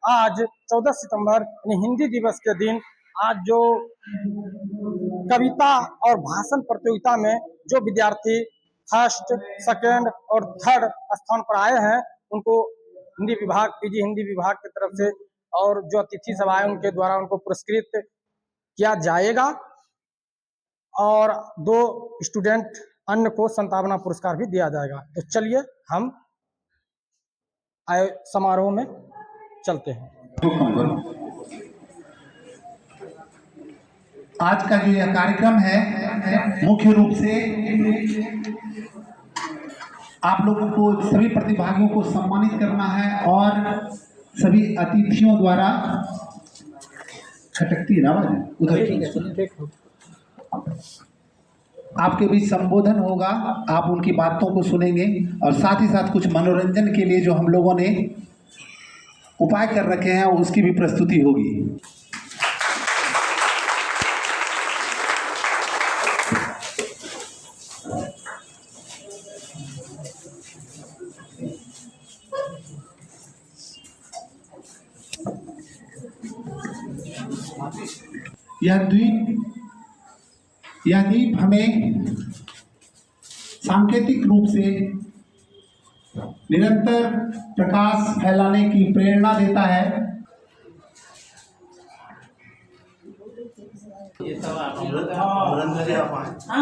आज 14 सितंबर यानी हिंदी दिवस के दिन आज जो कविता और भाषण प्रतियोगिता में जो विद्यार्थी फर्स्ट, सेकंड और थर्ड स्थान पर आए हैं उनको हिंदी विभाग, पीजी हिंदी विभाग की तरफ से और जो अतिथि सब आए उनके द्वारा उनको पुरस्कृत किया जाएगा और 2 स्टूडेंट अन्य को संतावना पुरस्कार भी दिया जाएगा। तो चलिए हम समारोह में चलते हैं। आज का जो यह कार्यक्रम है मुख्य रूप से आप लोगों को, सभी प्रतिभागियों को सम्मानित करना है और सभी अतिथियों द्वारा खटकती आवाज उधर आपके बीच संबोधन होगा। आप उनकी बातों को सुनेंगे और साथ ही साथ कुछ मनोरंजन के लिए जो हम लोगों ने उपाय कर रखे हैं उसकी भी प्रस्तुति होगी। यह द्वीप हमें सांकेतिक रूप से निरंतर प्रकाश फैलाने की प्रेरणा देता है।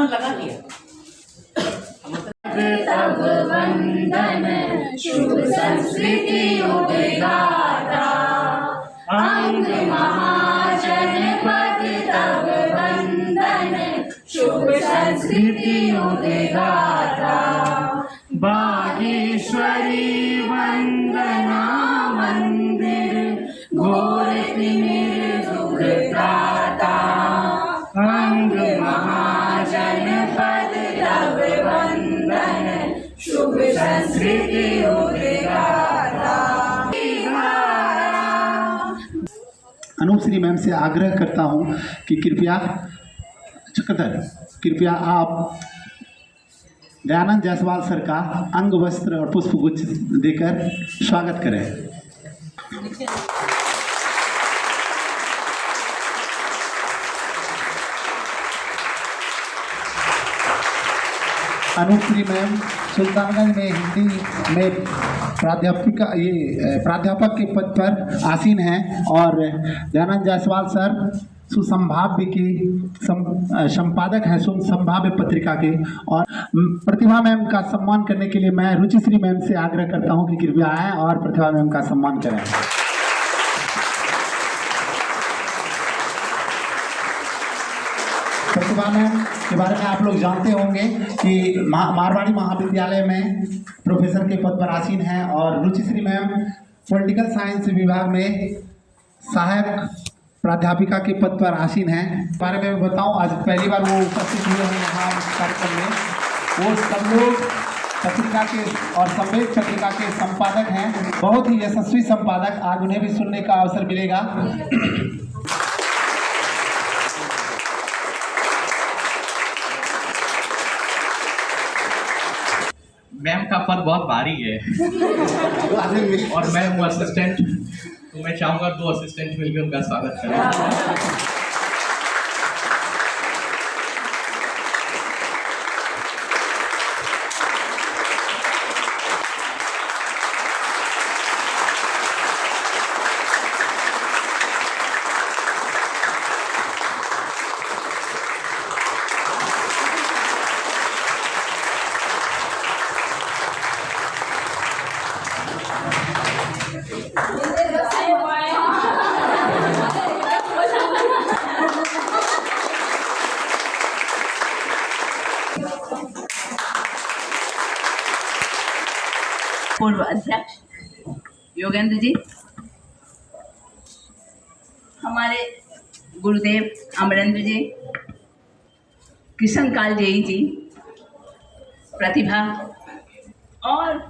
लगा दिया। तब वंदन शुभ संस्कृति उद्गाता, अंग महाजनपद तब वंदन शुभ संस्कृति उद्गाता, बागेश्वरी वंदना मंदिर घोर तिमिर दुख त्राता, अंग महाजनपद तब वंदन शुभ संस्कृति उद्गाता। अनुश्री मैम से आग्रह करता हूं कि कृपया आप दयानंद जायसवाल सर का अंग वस्त्र और पुष्प गुच्छ देकर स्वागत करें। अनुश्री मैम सुल्तानगंज में हिंदी में प्राध्यापक के पद पर आसीन हैं और दयानंद जायसवाल सर सुसंभाव्य की संपादक हैं सुसंभाव्य पत्रिका के। और प्रतिभा मैम का सम्मान करने के लिए मैं रुचिश्री मैम से आग्रह करता हूं कि कृपया आएं और प्रतिभा मैम का सम्मान करें। प्रतिभा मैम के बारे में आप लोग जानते होंगे कि मारवाड़ी महाविद्यालय में प्रोफेसर के पद पर आसीन हैं और रुचिश्री मैम पॉलिटिकल साइंस विभाग में सहायक प्राध्यापिका के पद पर आसीन हैं। बारे में मैं बताऊं, आज पहली बार वो उपस्थित हुए हैं यहाँ कार्यक्रम में। वो सब लोग पत्रिका के और संवेद पत्रिका के संपादक हैं, बहुत ही यशस्वी संपादक। आज उन्हें भी सुनने का अवसर मिलेगा। मैम का पद बहुत भारी है और मैं हूँ असिस्टेंट, तो मैं चाहूँगा 2 असिस्टेंट मिलकर उनका स्वागत करें। पूर्व अध्यक्ष योगेंद्र जी, हमारे गुरुदेव अमरेंद्र जी, किशन काल जी जी, प्रतिभा और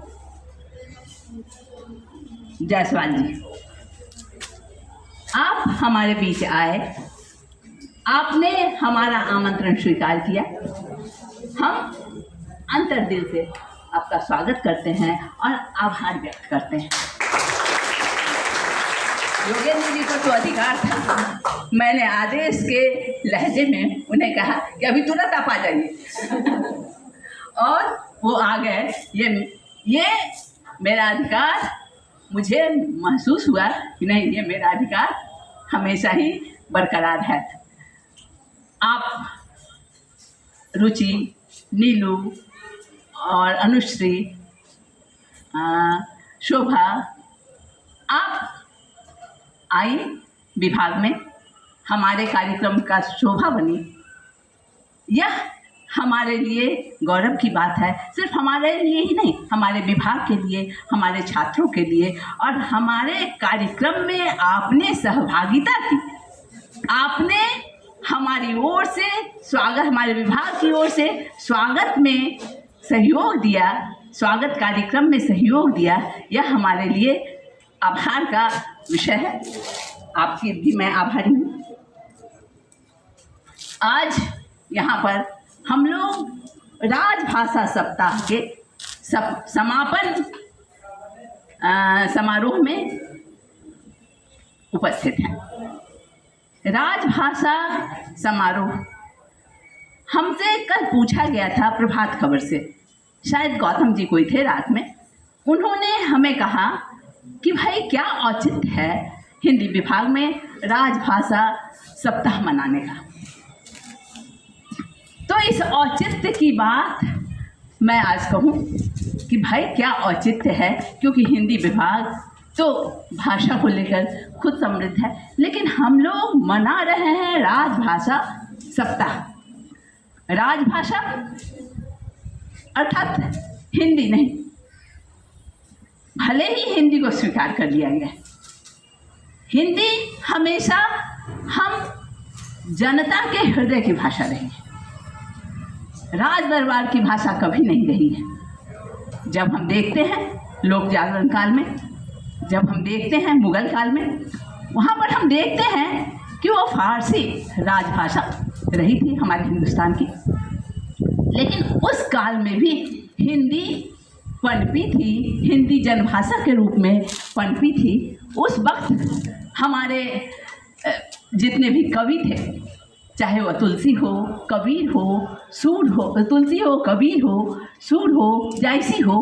जायसवाल जी, आप हमारे बीच आए, आपने हमारा आमंत्रण स्वीकार किया। हम अंतर्दिल से आपका स्वागत करते हैं और आभार व्यक्त करते हैं। योगेंद्र जी को तो अधिकार था। मैंने आदेश के लहजे में उन्हें कहा कि अभी तुरंत आप आ जाइए और वो आ गए। ये मेरा अधिकार, मुझे महसूस हुआ कि नहीं, ये मेरा अधिकार हमेशा ही बरकरार है। आप रुचि, नीलू और अनुश्री, शोभा, आप आई विभाग में, हमारे कार्यक्रम का शोभा बनी। यह हमारे लिए गौरव की बात है, सिर्फ हमारे लिए ही नहीं, हमारे विभाग के लिए, हमारे छात्रों के लिए। और हमारे कार्यक्रम में आपने सहभागिता की, आपने हमारी ओर से स्वागत, हमारे विभाग की ओर से स्वागत में सहयोग दिया, स्वागत कार्यक्रम में सहयोग दिया। यह हमारे लिए आभार का विषय है। आपकी भी मैं आभारी हूँ। आज यहाँ पर हम लोग राजभाषा सप्ताह के समापन समारोह में उपस्थित हैं। राजभाषा समारोह हमसे कल पूछा गया था प्रभात खबर से, शायद गौतम जी कोई थे रात में। उन्होंने हमें कहा कि भाई क्या औचित्य है हिंदी विभाग में राजभाषा सप्ताह मनाने का। तो इस औचित्य की बात मैं आज कहूँ कि भाई क्या औचित्य है, क्योंकि हिंदी विभाग तो भाषा को लेकर खुद समृद्ध है, लेकिन हम लोग मना रहे हैं राजभाषा सप्ताह। राजभाषा अर्थात हिंदी नहीं, भले ही हिंदी को स्वीकार कर लिया गया, हिंदी हमेशा हम जनता के हृदय की भाषा रही है, राज दरबार की भाषा कभी नहीं रही है। जब हम देखते हैं लोक जागरण काल में, जब हम देखते हैं मुगल काल में, वहाँ पर हम देखते हैं कि वो फारसी राजभाषा रही थी हमारे हिंदुस्तान की, लेकिन उस काल में भी हिंदी पनपी थी, हिंदी जनभाषा के रूप में पनपी थी। उस वक्त हमारे जितने भी कवि थे, चाहे वह तुलसी हो, कबीर हो, सूद हो, तुलसी हो, कबीर हो, सूद हो, जायसी हो,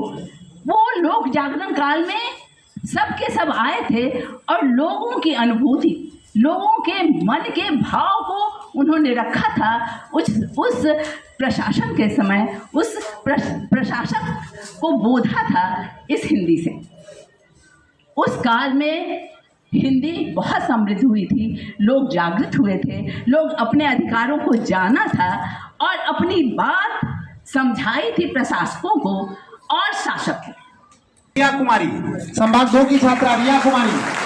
वो लोक जागरण काल में सब के सब आए थे और लोगों की अनुभूति, लोगों के मन के भाव को उन्होंने रखा था। उस प्रशासन के समय उस प्रशासक को बोधा था इस हिंदी से। उस काल में हिंदी बहुत समृद्ध हुई थी, लोग जागृत हुए थे, लोग अपने अधिकारों को जाना था और अपनी बात समझाई थी प्रशासकों को और शासक को। रिया कुमारी, संभाग 2 की छात्रा रिया कुमारी।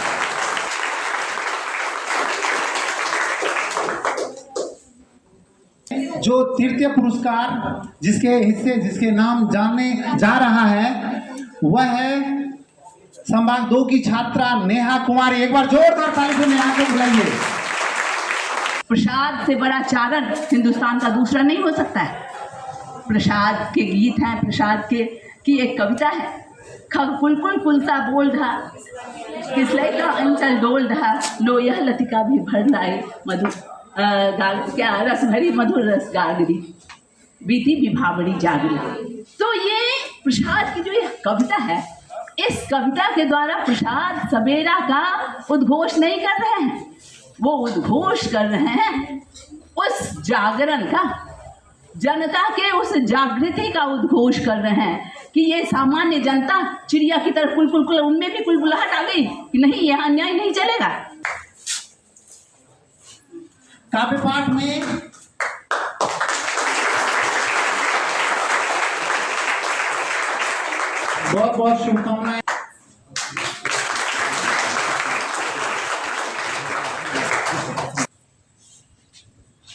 जो तृतीय पुरस्कार जिसके नाम जानने जा रहा है वह है संभाग 2 की छात्रा नेहा कुमारी। एक बार जोरदार ताली से नेहा को बुलाइए। प्रसाद से बड़ा चारण हिंदुस्तान का दूसरा नहीं हो सकता है। प्रसाद के गीत हैं, प्रसाद की एक कविता है, खग कुलकुल कुलसा बोल धा, किसलई का अंचल डोल धा, लो यह लतिका भी भर लाए मधु क्या रस भरी मधुर रस गागरी, बीती विभावरी जागरी। तो ये प्रसाद की जो ये कविता है, इस कविता के द्वारा प्रसाद सवेरा का उद्घोष नहीं कर रहे हैं, वो उद्घोष कर रहे हैं उस जागरण का, जनता के उस जागृति का उद्घोष कर रहे हैं कि ये सामान्य जनता चिड़िया की तरफ कुल उनमें भी कुलबुलाहट आ गई कि नहीं, यह अन्याय नहीं चलेगा। काव्य पाठ में बहुत बहुत शुभकामनाएं।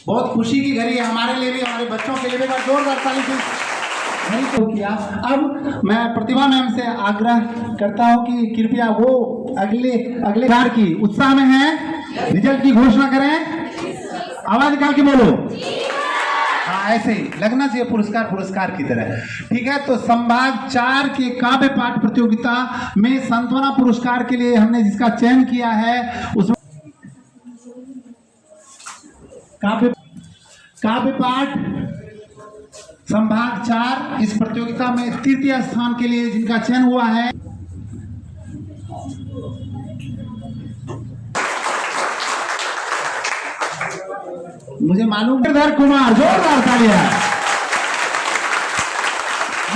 बहुत खुशी की घड़ी है हमारे लिए भी, हमारे बच्चों के लिए भी। जोरदार ताली से नहीं तो किया। अब मैं प्रतिभा मैम से आग्रह करता हूं कि कृपया वो अगले बार की उत्साह में है, रिजल्ट की घोषणा करें। आवाज निकाल के बोलो। ऐसे ही लगना चाहिए पुरस्कार की तरह। ठीक है, तो संभाग 4 के काव्य पाठ प्रतियोगिता में सांत्वना पुरस्कार के लिए हमने जिसका चयन किया है उसमें काव्य पाठ संभाग 4 इस प्रतियोगिता में तृतीय स्थान के लिए जिनका चयन हुआ है मुझे मालूम गिरधर कुमार, जोरदार तालियां।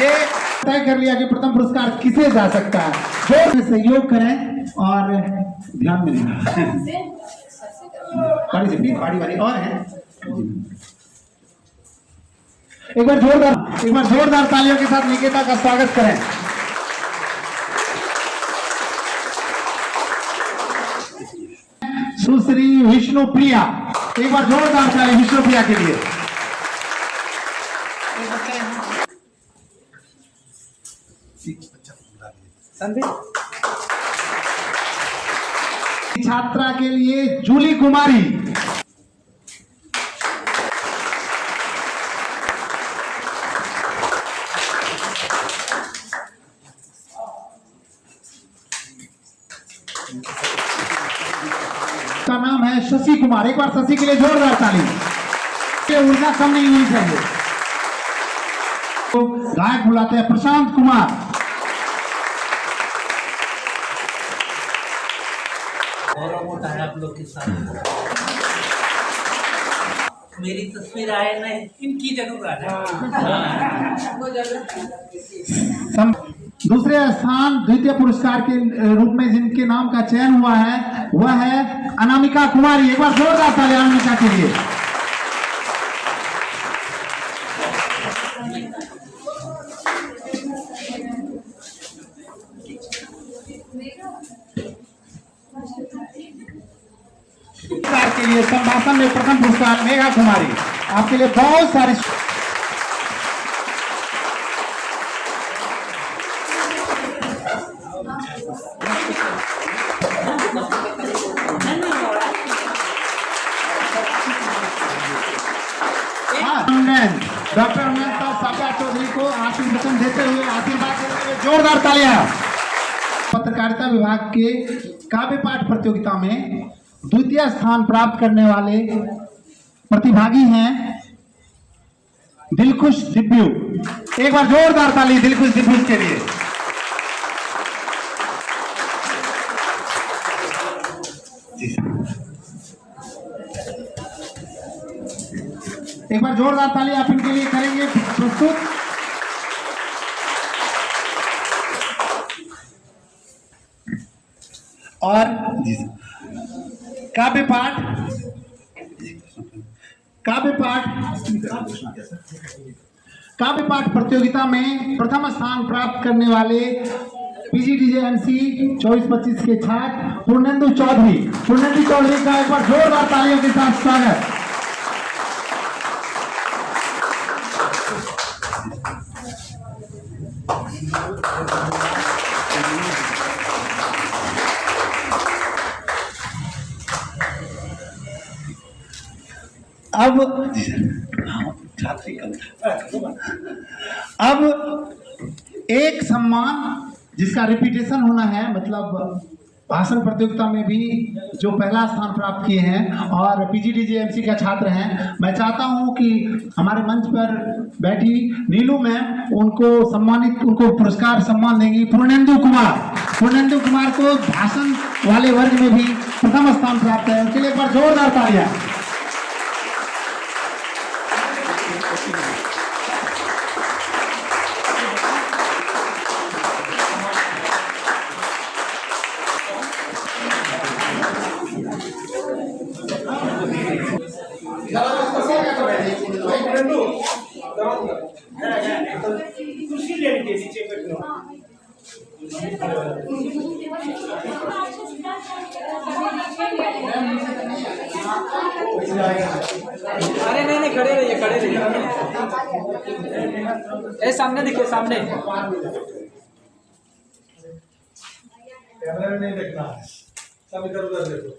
ये तय कर लिया कि प्रथम पुरस्कार किसे जा सकता है। जोर से सहयोग करें और ध्यान में देना। बारी और है। एक बार जोरदार तालियों के साथ निकेता का स्वागत करें। सुश्री विष्णु प्रिया, एक बार जोरदार ताली विष्णु प्रिया के लिए। छात्रा के लिए जूली कुमारी, का नाम है शशि कुमार। एक बार शशि के लिए जोरदार ताली। ऊर्जा कम नहीं होनी चाहिए। तो गायक बुलाते हैं प्रशांत कुमार। गौरव होता है आप लोग के साथ। मेरी तस्वीर आए ना, इनकी जरूर आ जाए। दूसरे स्थान द्वितीय पुरस्कार के रूप में जिनके नाम का चयन हुआ है वह है अनामिका कुमारी। एक बार जोरदार ताली अनामिका के लिए। के लिए संभाषण में प्रथम पुरस्कार मेघा कुमारी। आपके लिए बहुत सारे डॉक्टर अमृता साबिया चौधरी को आशीर्वचन देते हुए आशीर्वाद देते हुए जोरदार तालियां। पत्रकारिता विभाग के काव्य पाठ प्रतियोगिता में द्वितीय स्थान प्राप्त करने वाले प्रतिभागी हैं दिलखुश दिब्यू। एक बार जोरदार ताली दिलखुश दिब्यू के लिए। एक बार जोरदार ताली आप इनके लिए करेंगे प्रस्तुत। और काव्य पाठ प्रतियोगिता में प्रथम स्थान प्राप्त करने वाले पीजीडीजेएमसी 24-25 के छात्र पूर्णेंदु चौधरी का एक बार जोरदार तालियों के साथ स्वागत। अब एक सम्मान जिसका रिपीटेशन होना है, मतलब भाषण प्रतियोगिता में भी जो पहला स्थान प्राप्त किए हैं और पीजीडीजेएमसी का छात्र हैं, मैं चाहता हूं कि हमारे मंच पर बैठी नीलू मैम उनको पुरस्कार सम्मान देंगी। पूर्णेंदु कुमार को भाषण वाले वर्ग में भी प्रथम स्थान प्राप्त है, उनके लिए एक बार जोरदार तालियां। अरे नहीं खड़े रहिए ए सामने दिखे सामने कैमरा में नहीं देखना है, सब इधर उधर देखो।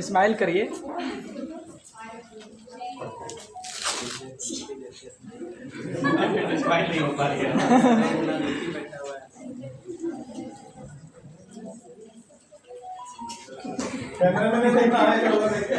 स्माइल करिए। स्माइल नहीं हो पा रही है। कैमरा में नहीं देखना है, क्या होगा देख के।